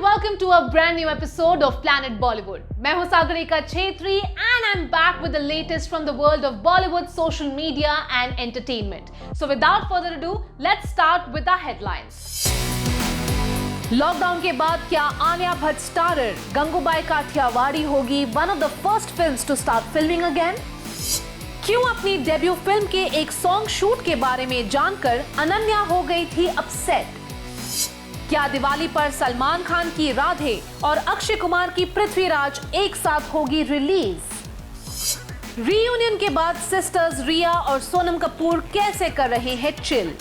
welcome to a brand new episode of Planet Bollywood. मैं हूं Sagarika Chhetri and I'm back with the latest from the world of Bollywood, social media and entertainment. So without further ado, let's start with our headlines. Lockdown के बाद क्या Alia Bhatt starrer Gangubai Kathiawadi होगी one of the first films to start filming again? क्यों अपनी debut film के एक song shoot के बारे में जानकर अनन्या हो गई थी अपसेट? क्या दिवाली पर सलमान खान की राधे और अक्षय कुमार की पृथ्वीराज एक साथ होगी रिलीज? रीयूनियन के बाद सिस्टर्स रिया और सोनम कपूर कैसे कर रहे हैं chill?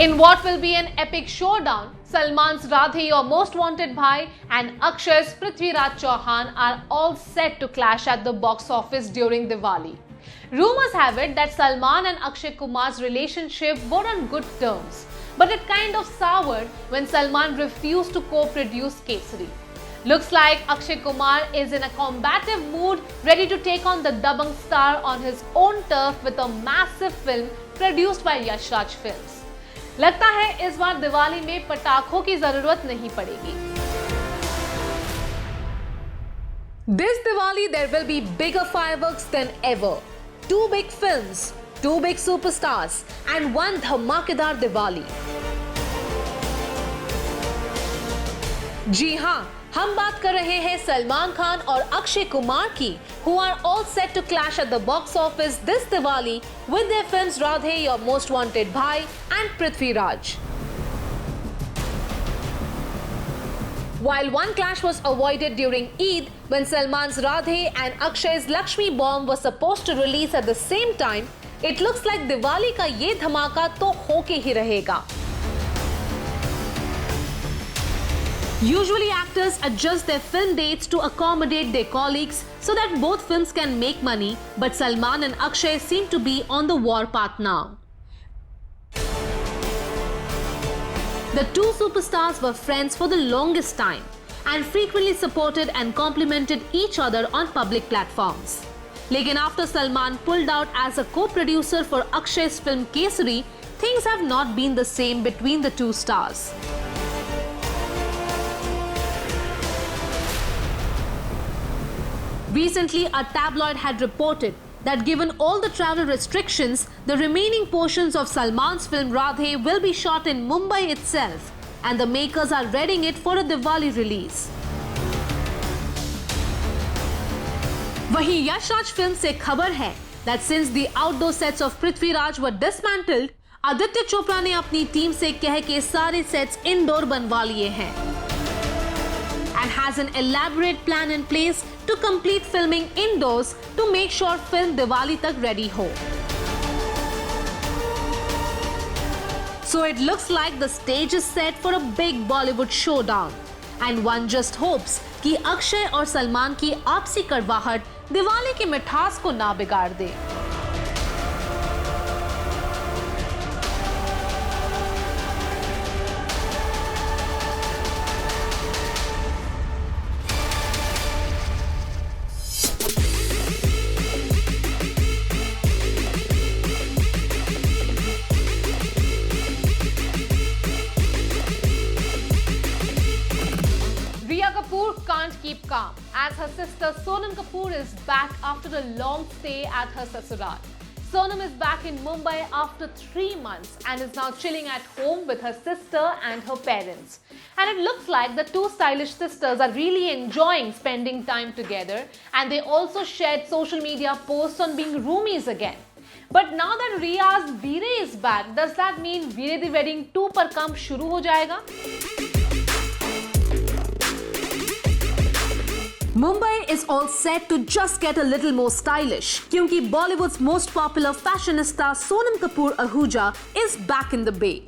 In what will be an epic showdown, Salman's Radhe, your most wanted bhai, and Akshay's Prithviraj Chauhan are all set to clash at the box office during Diwali. Rumors have it that Salman and Akshay Kumar's relationship were on good terms, but it kind of soured when Salman refused to co-produce Kesari. Looks like Akshay Kumar is in a combative mood, ready to take on the Dabangg star on his own turf with a massive film produced by Yash Raj Films. लगता है इस बार दिवाली में पटाखों की जरूरत नहीं पड़ेगी. This Diwali there will be bigger fireworks than ever. 2 big films, 2 big superstars and one धमाकेदार दिवाली. जी हाँ, हम बात कर रहे हैं सलमान खान और अक्षय कुमार की, who are all set to clash at the box office this Diwali with their films Radhe, Your Most Wanted Bhai and Prithviraj. While one clash was avoided during Eid when Salman's Radhe and Akshay's Lakshmi Bomb was supposed to release at the same time, it looks like Diwali का ये धमाका तो होके ही रहेगा. Usually actors adjust their film dates to accommodate their colleagues so that both films can make money, but Salman and Akshay seem to be on the war path now. The two superstars were friends for the longest time and frequently supported and complimented each other on public platforms. Lekin after Salman pulled out as a co-producer for Akshay's film Kesari, things have not been the same between the two stars. Recently, a tabloid had reported that given all the travel restrictions, the remaining portions of Salman's film Radhe will be shot in Mumbai itself, and the makers are readying it for a Diwali release. वहीं Yash Raj film से खबर है that since the outdoor sets of Prithviraj were dismantled, Aditya Chopra ने अपनी team से कह के सारे सेट्स इंडोर बनवा लिए हैं and has an elaborate plan in place to complete filming indoors to make sure film Diwali tak ready ho. So it looks like the stage is set for a big Bollywood showdown, and one just hopes कि अक्षय और सलमान की आपसी कड़वाहट दिवाली की मिठास को ना बिगाड़ दे. Can't keep calm as her sister Sonam Kapoor is back after a long stay at her sasural. Sonam is back in Mumbai after 3 months and is now chilling at home with her sister and her parents. And it looks like the two stylish sisters are really enjoying spending time together, and they also shared social media posts on being roomies again. But now that Riya's Veere is back, does that mean Veere the Wedding 2 पर काम शुरू हो जाएगा? Mumbai is all set to just get a little more stylish क्योंकि Bollywood's most popular fashionista Sonam Kapoor Ahuja is back in the Bay.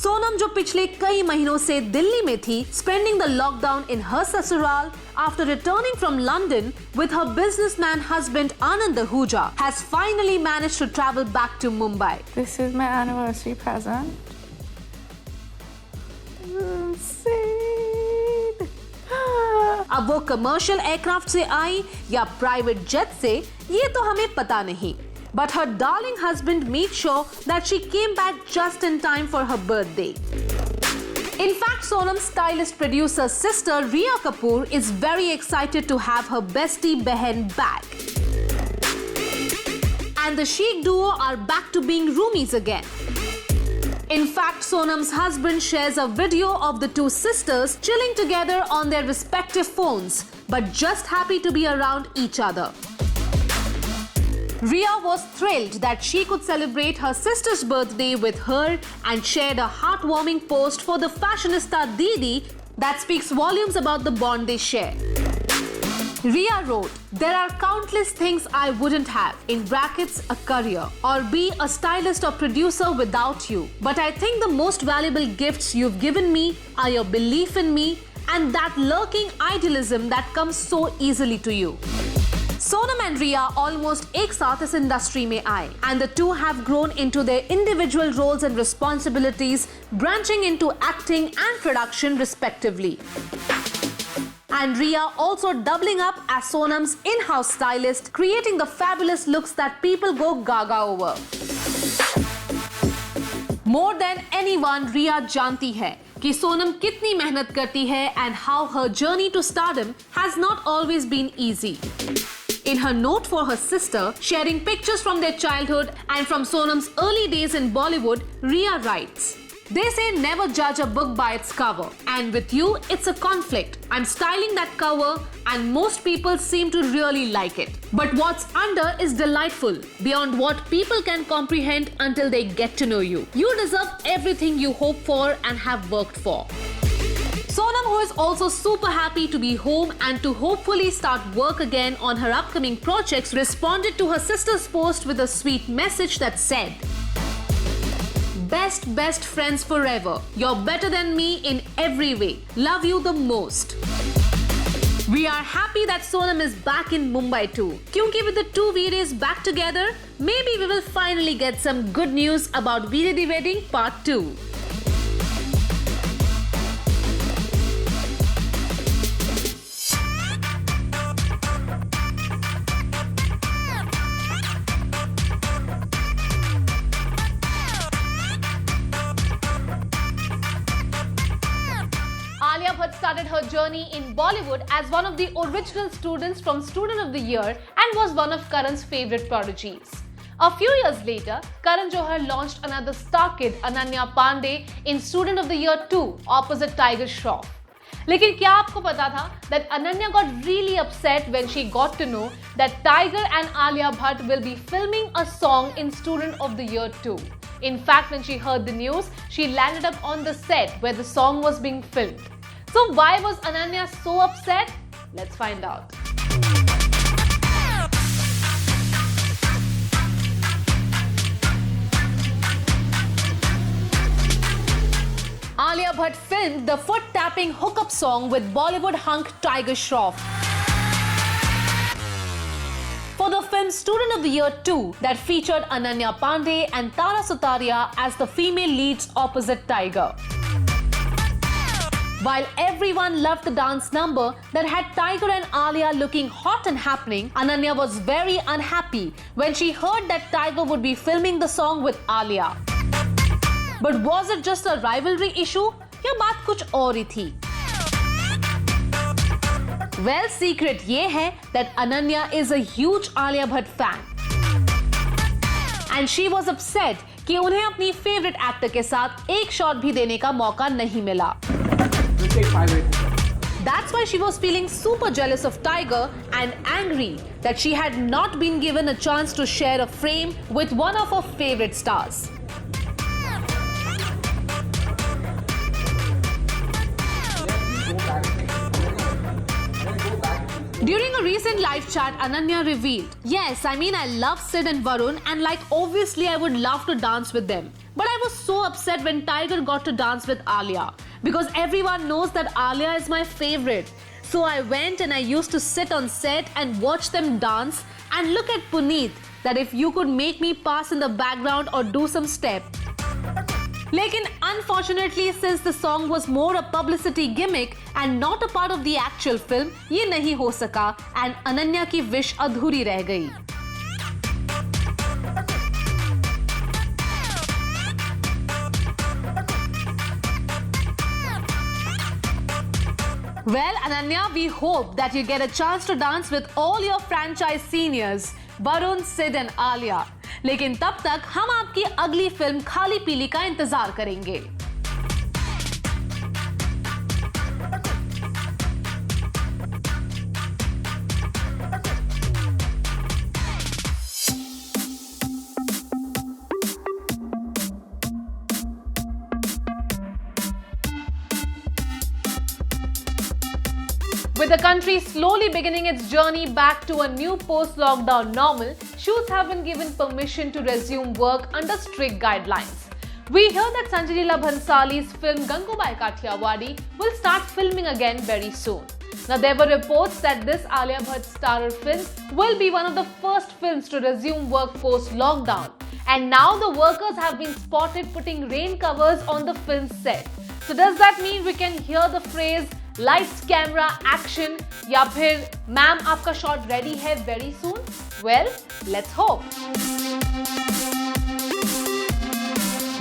Sonam जो पिछले कई महीनों से दिल्ली में थी, spending the lockdown in her sasural after returning from London with her businessman husband Anand Ahuja, has finally managed to travel back to Mumbai. This is my anniversary present. Insane. अब वो commercial aircraft से आई या private jet से, ये तो हमें पता नहीं. But her darling husband made sure that she came back just in time for her birthday. In fact, Sonam's stylist producer sister Rhea Kapoor is very excited to have her bestie Behen back. And the chic duo are back to being roomies again. In fact, Sonam's husband shares a video of the two sisters chilling together on their respective phones, but just happy to be around each other. Rhea was thrilled that she could celebrate her sister's birthday with her and shared a heartwarming post for the fashionista Didi that speaks volumes about the bond they share. Rhea wrote, "There are countless things I wouldn't have, in brackets a career, or be a stylist or producer without you. But I think the most valuable gifts you've given me are your belief in me and that lurking idealism that comes so easily to you." Sonam and Rhea almost एक साथ इस industry में आए and the two have grown into their individual roles and responsibilities, branching into acting and production respectively. And Rhea also doubling up as Sonam's in-house stylist, creating the fabulous looks that people go gaga over. More than anyone, Rhea जानती है कि सोनम कितनी मेहनत करती है and how her journey to stardom has not always been easy. In her note for her sister, sharing pictures from their childhood and from Sonam's early days in Bollywood, Rhea writes, "They say never judge a book by its cover, and with you, it's a conflict. I'm styling that cover, and most people seem to really like it. But what's under is delightful, beyond what people can comprehend until they get to know you. You deserve everything you hope for and have worked for." Sonam, who is also super happy to be home and to hopefully start work again on her upcoming projects, responded to her sister's post with a sweet message that said, Best friends forever. You're better than me in every way. Love you the most." We are happy that Sonam is back in Mumbai too. Kyunki with the two Veeres back together, maybe we will finally get some good news about Veere the Wedding Part 2. Alia Bhatt started her journey in Bollywood as one of the original students from Student of the Year and was one of Karan's favorite prodigies. A few years later, Karan Johar launched another star kid, Ananya Pandey, in Student of the Year 2 opposite Tiger Shroff. लेकिन क्या आपको पता था that Ananya got really upset when she got to know that Tiger and Alia Bhatt will be filming a song in Student of the Year 2. In fact, when she heard the news, she landed up on the set where the song was being filmed. So why was Ananya so upset? Let's find out. Alia Bhatt filmed the foot-tapping hookup song with Bollywood hunk Tiger Shroff for the film Student of the Year 2 that featured Ananya Pandey and Tara Sutaria as the female leads opposite Tiger. While everyone loved the dance number that had Tiger and Alia looking hot and happening, Ananya was very unhappy when she heard that Tiger would be filming the song with Alia. But was it just a rivalry issue? या बात कुछ और ही थी? Well, secret ये है that Ananya is a huge Alia Bhatt fan. And she was upset कि उन्हें अपनी favorite actor के साथ एक shot भी देने का मौका नहीं मिला. That's why she was feeling super jealous of Tiger and angry that she had not been given a chance to share a frame with one of her favorite stars. During a recent live chat, Ananya revealed, "Yes, I love Sid and Varun and obviously I would love to dance with them. But I was so upset when Tiger got to dance with Alia because everyone knows that Alia is my favorite. So I went and I used to sit on set and watch them dance and look at Puneet that if you could make me pass in the background or do some step." लेकिन unfortunately since the song was more a publicity gimmick and not a part of the actual film, ये नहीं हो सका and Ananya की wish अधूरी रह गई। Well, Ananya, we hope that you get a chance to dance with all your franchise seniors, Varun, Sid and Alia. लेकिन तब तक हम आपकी अगली फिल्म खाली पीली का इंतजार करेंगे। With the country slowly beginning its journey back to a new post-lockdown normal, shoots have been given permission to resume work under strict guidelines. We hear that Sanjay Leela Bhansali's film Gangubai Kathiawadi will start filming again very soon. Now, there were reports that this Alia Bhatt starrer film will be one of the first films to resume work post-lockdown. And now the workers have been spotted putting rain covers on the film set. So does that mean we can hear the phrase lights, camera, action या फिर ma'am आपका shot ready है very soon? Well, let's hope.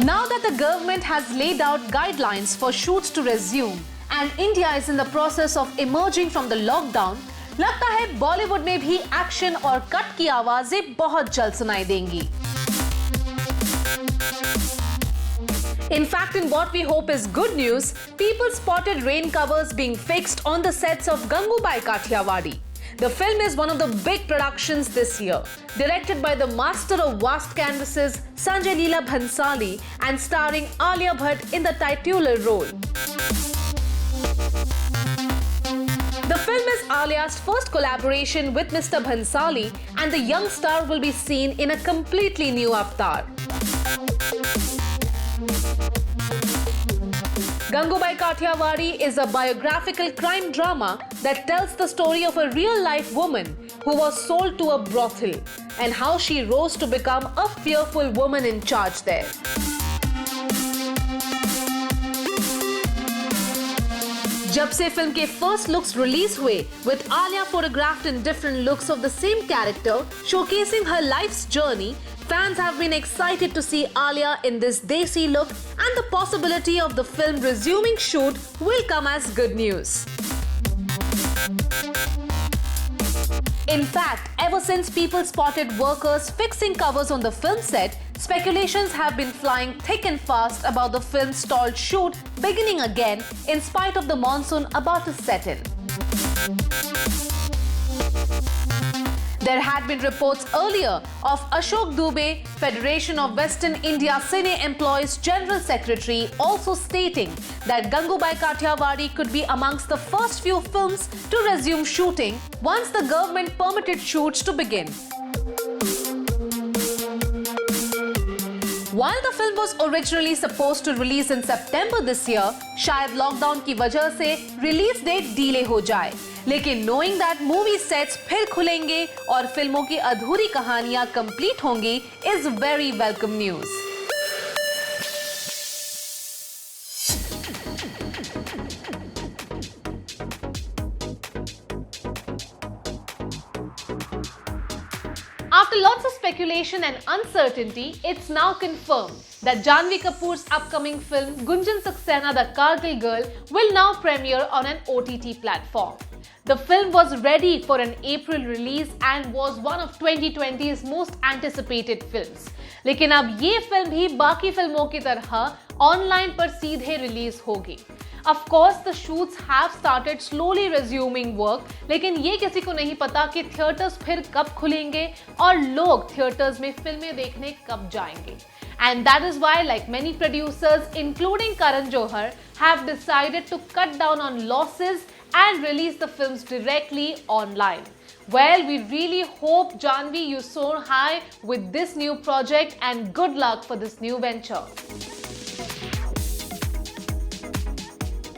Now that the government has laid out guidelines for shoots to resume and India is in the process of emerging from the lockdown, लगता है बॉलीवुड में भी action और cut की आवाजें बहुत जल्द सुनाई देंगी। In fact, in what we hope is good news, people spotted rain covers being fixed on the sets of Gangubai Kathiawadi. The film is one of the big productions this year, directed by the master of vast canvases Sanjay Leela Bhansali and starring Alia Bhatt in the titular role. The film is Alia's first collaboration with Mr. Bhansali and the young star will be seen in a completely new avatar. Gangubai Kathiawadi is a biographical crime drama that tells the story of a real-life woman who was sold to a brothel and how she rose to become a fearful woman in charge there. जब से film के first looks release हुए with Alia photographed in different looks of the same character, showcasing her life's journey, fans have been excited to see Alia in this desi look and the possibility of the film resuming shoot will come as good news. In fact, ever since people spotted workers fixing covers on the film set, speculations have been flying thick and fast about the film's stalled shoot beginning again in spite of the monsoon about to set in. There had been reports earlier of Ashok Dubey, Federation of Western India Cine Employees General Secretary, also stating that Gangubai Kathiawadi could be amongst the first few films to resume shooting once the government permitted shoots to begin. While the film was originally supposed to release in September this year, शायद lockdown की वजह से release date delay हो जाए। लेकिन knowing that movie sets फिर खुलेंगे और फिल्मों की अधूरी कहानियां कंप्लीट होंगी is very welcome news. After lots of speculation and uncertainty, it's now confirmed that Janhvi Kapoor's upcoming film Gunjan Saxena The Kargil Girl will now premiere on an OTT platform. The film was ready for an April release and was one of 2020's most anticipated films. लेकिन अब ये film भी बाकी फिल्मों की तरह online पर सीधे रिलीज होगी. Of course, the shoots have started slowly resuming work, लेकिन ये किसी को नहीं पता कि थिएटर्स फिर कब खुलेंगे और लोग थिएटर्स में फिल्में देखने कब जाएंगे. And that is why, like many producers, including Karan Johar, have decided to cut down on losses and release the films directly online. Well, we really hope, Janhvi, you soar high with this new project and good luck for this new venture.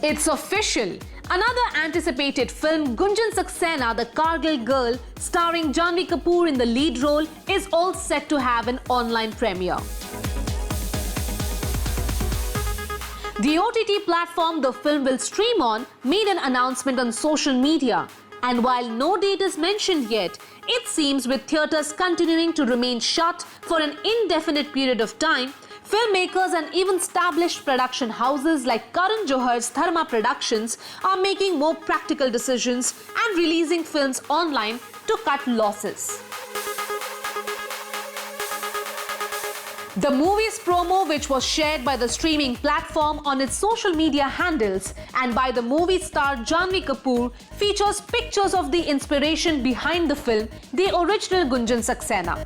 It's official. Another anticipated film, Gunjan Saxena The Kargil Girl, starring Janhvi Kapoor in the lead role, is all set to have an online premiere. The OTT platform the film will stream on made an announcement on social media. And while no date is mentioned yet, it seems with theatres continuing to remain shut for an indefinite period of time, filmmakers and even established production houses like Karan Johar's Dharma Productions are making more practical decisions and releasing films online to cut losses. The movie's promo, which was shared by the streaming platform on its social media handles and by the movie star Janhvi Kapoor, features pictures of the inspiration behind the film, the original Gunjan Saxena.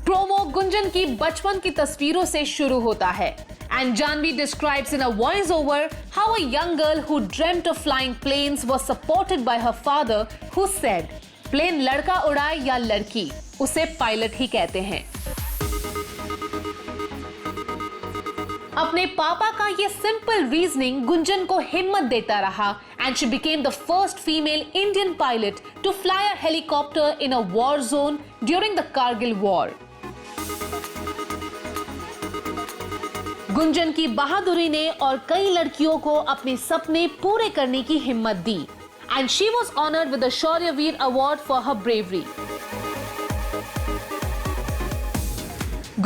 Promo Gunjan की बचपन की तस्वीरों से शुरू होता है and Janhvi describes in a voiceover how a young girl who dreamt of flying planes was supported by her father who said, "plane लड़का उड़ाए या लड़की, उसे पायलट ही कहते हैं।" अपने पापा का ये सिंपल रीजनिंग गुंजन को हिम्मत देता रहा and she became the first female Indian pilot to fly a helicopter in a war zone during the Kargil war. Gunjan की बहादुरी ने और कई लड़कियों को अपने सपने पूरे करने की हिम्मत दी and she was honored with the Shaurya Veer Award for her bravery.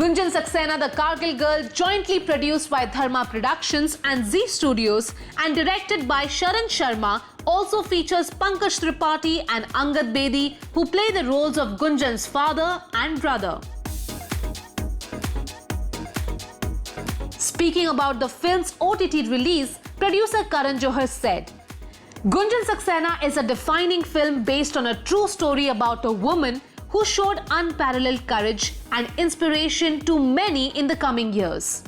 Gunjan Saxena, the Kargil Girl, jointly produced by Dharma Productions and Zee Studios and directed by Sharan Sharma, also features Pankaj Tripathi and Angad Bedi, who play the roles of Gunjan's father and brother. Speaking about the film's OTT release, producer Karan Johar said, Gunjan Saxena is a defining film based on a true story about a woman who showed unparalleled courage and inspiration to many in the coming years.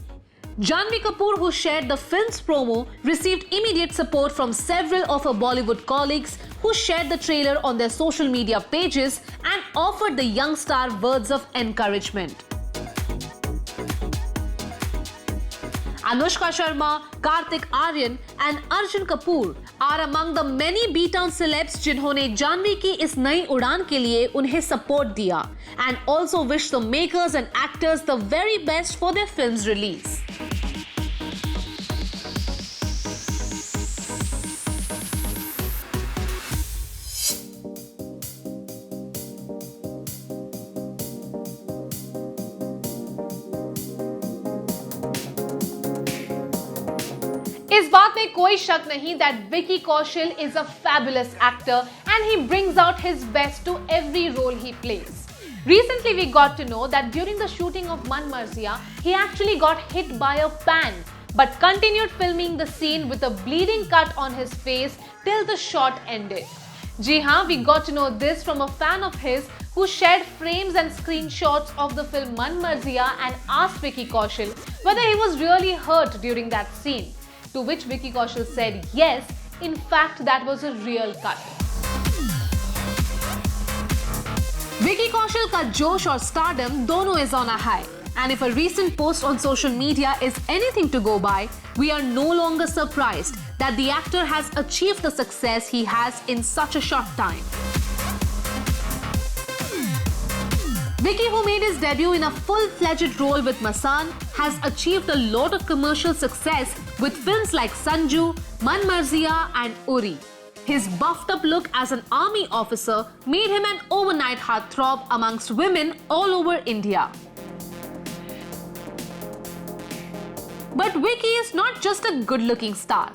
Janhvi Kapoor, who shared the film's promo, received immediate support from several of her Bollywood colleagues who shared the trailer on their social media pages and offered the young star words of encouragement. Anushka Sharma, Kartik Aaryan and Arjun Kapoor are among the many B-Town celebs जिन्होंने जानवी की इस नई उड़ान के लिए उन्हें support दिया and also wish the makers and actors the very best for their film's release. इस बात में कोई शक नहीं that Vicky Kaushal is a fabulous actor and he brings out his best to every role he plays. Recently we got to know that during the shooting of Man Marziya, he actually got hit by a fan but continued filming the scene with a bleeding cut on his face till the shot ended. जी हाँ, we got to know this from a fan of his who shared frames and screenshots of the film Man Marziya and asked Vicky Kaushal whether he was really hurt during that scene. To which Vicky Kaushal said yes, in fact that was a real cut. Vicky Kaushal का जोश और stardom दोनों is on a high. And if a recent post on social media is anything to go by, we are no longer surprised that the actor has achieved the success he has in such a short time. Vicky, who made his debut in a full-fledged role with Masaan, has achieved a lot of commercial success with films like Sanju, Man Marziya and Uri. His buffed-up look as an army officer made him an overnight heartthrob amongst women all over India. But Vicky is not just a good-looking star.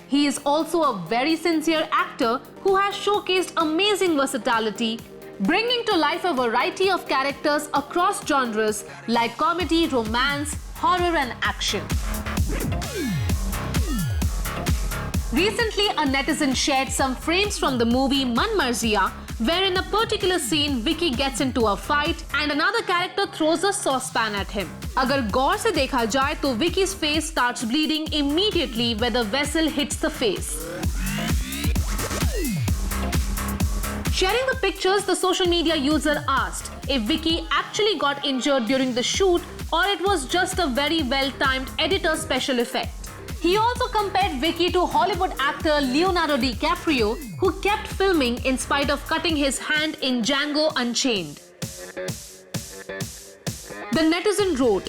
He is also a very sincere actor who has showcased amazing versatility, bringing to life a variety of characters across genres like comedy, romance, horror and action. Recently, a netizen shared some frames from the movie Man Marziya, where in a particular scene, Vicky gets into a fight and another character throws a saucepan at him. अगर गौर से देखा जाए तो Vicky's face starts bleeding immediately when the vessel hits the face. Sharing the pictures, the social media user asked if Vicky actually got injured during the shoot or it was just a very well-timed editor's special effect. He also compared Vicky to Hollywood actor Leonardo DiCaprio, who kept filming in spite of cutting his hand in Django Unchained. The netizen wrote,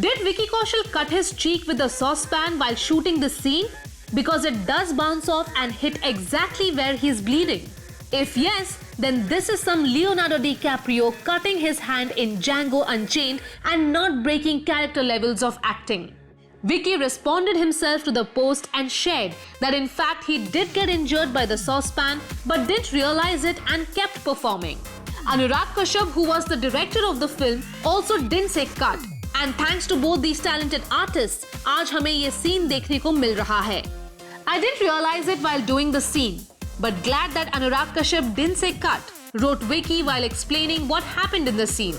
Did Vicky Kaushal cut his cheek with a saucepan while shooting the scene? Because it does bounce off and hit exactly where he's bleeding. If yes, then this is some Leonardo DiCaprio cutting his hand in Django Unchained and not breaking character levels of acting. Vicky responded himself to the post and shared that in fact he did get injured by the saucepan but didn't realize it and kept performing. Anurag Kashyap, who was the director of the film, also didn't say cut. And thanks to both these talented artists, आज हमें ये scene देखने को मिल रहा है. I didn't realize it while doing the scene, but glad that Anurag Kashyap didn't say cut, wrote Vicky while explaining what happened in the scene.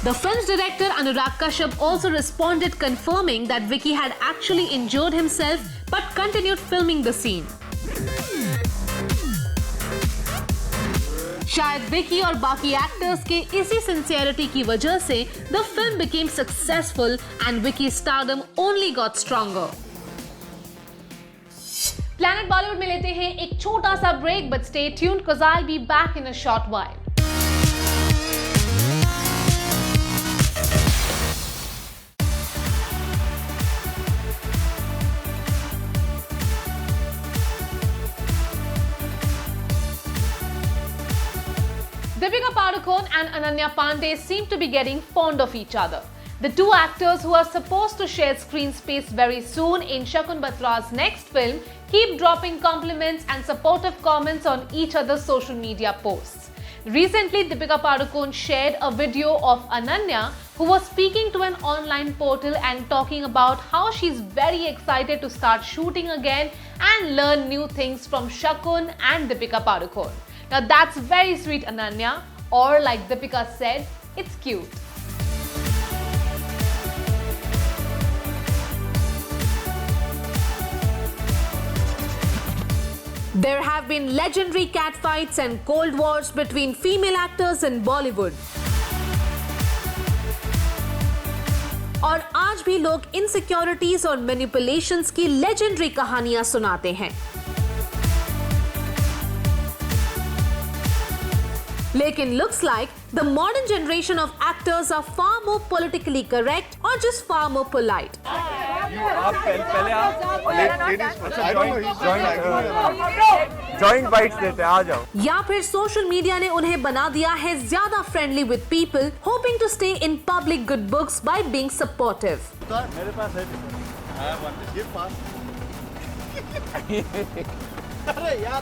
The film's director Anurag Kashyap also responded confirming that Vicky had actually injured himself but continued filming the scene. शायद विकी और बाकी actors के इसी sincerity की वजह से the film became successful and Vicky's stardom only got stronger. Planet Bollywood में लेते हैं एक छोटा सा break, but stay tuned because I'll be back in a short while. Deepika Padukone and Ananya Pandey seem to be getting fond of each other. The two actors, who are supposed to share screen space very soon in Shakun Batra's next film, keep dropping compliments and supportive comments on each other's social media posts. Recently, Deepika Padukone shared a video of Ananya, who was speaking to an online portal and talking about how she's very excited to start shooting again and learn new things from Shakun and Deepika Padukone. Now that's very sweet, Ananya, or like Deepika said, it's cute. There have been legendary catfights and cold wars between female actors in Bollywood. और आज भी लोग insecurities और manipulations की legendary कहानियां सुनाते हैं. लेकिन looks like the modern generation of actors are far more politically correct or just far more polite. Joint bytes देते हैं, आ जाओ. या फिर सोशल मीडिया ने उन्हें बना दिया है ज्यादा friendly with people, hoping to stay in public good books by being supportive. मेरे पास है. अरे यार.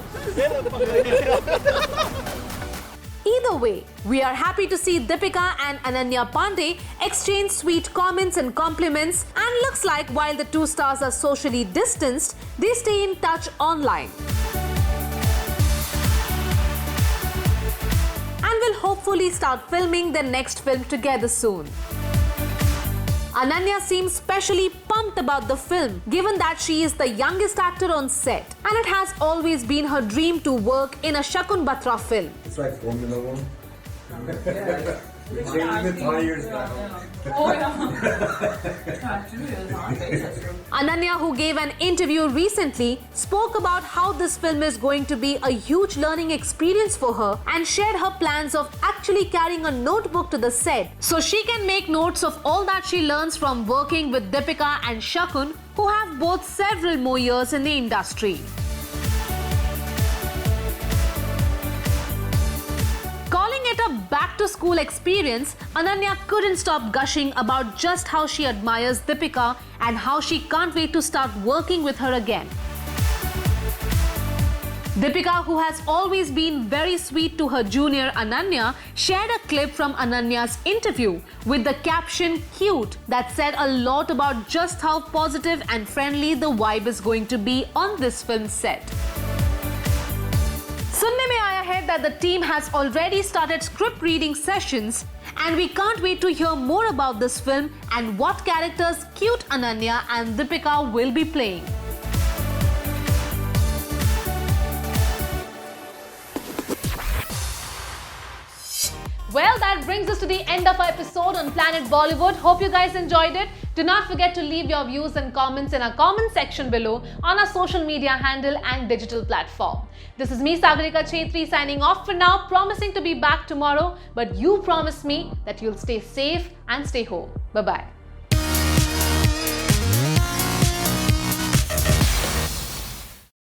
Either way, we are happy to see Deepika and Ananya Pandey exchange sweet comments and compliments, and looks like while the two stars are socially distanced, they stay in touch online. And will hopefully start filming their next film together soon. Ananya seems specially pumped about the film, given that she is the youngest actor on set, and it has always been her dream to work in a Shakun Batra film. It's like Formula One. We're changing the tires now. Oh yeah. Ananya, who gave an interview recently, spoke about how this film is going to be a huge learning experience for her and shared her plans of actually carrying a notebook to the set so she can make notes of all that she learns from working with Deepika and Shakun, who have both several more years in the industry. Calling it a back-to-school experience, Ananya couldn't stop gushing about just how she admires Deepika and how she can't wait to start working with her again. Deepika, who has always been very sweet to her junior Ananya, shared a clip from Ananya's interview with the caption "cute" that said a lot about just how positive and friendly the vibe is going to be on this film set. सुनने में आया है that the team has already started script reading sessions, and we can't wait to hear more about this film and what characters cute Ananya and Deepika will be playing. Well, that brings us to the end of our episode on Planet Bollywood. Hope you guys enjoyed it. Do not forget to leave your views and comments in our comment section below on our social media handle and digital platform. This is me, Sagarika Chetri, signing off for now, promising to be back tomorrow. But you promise me that you'll stay safe and stay home. Bye-bye.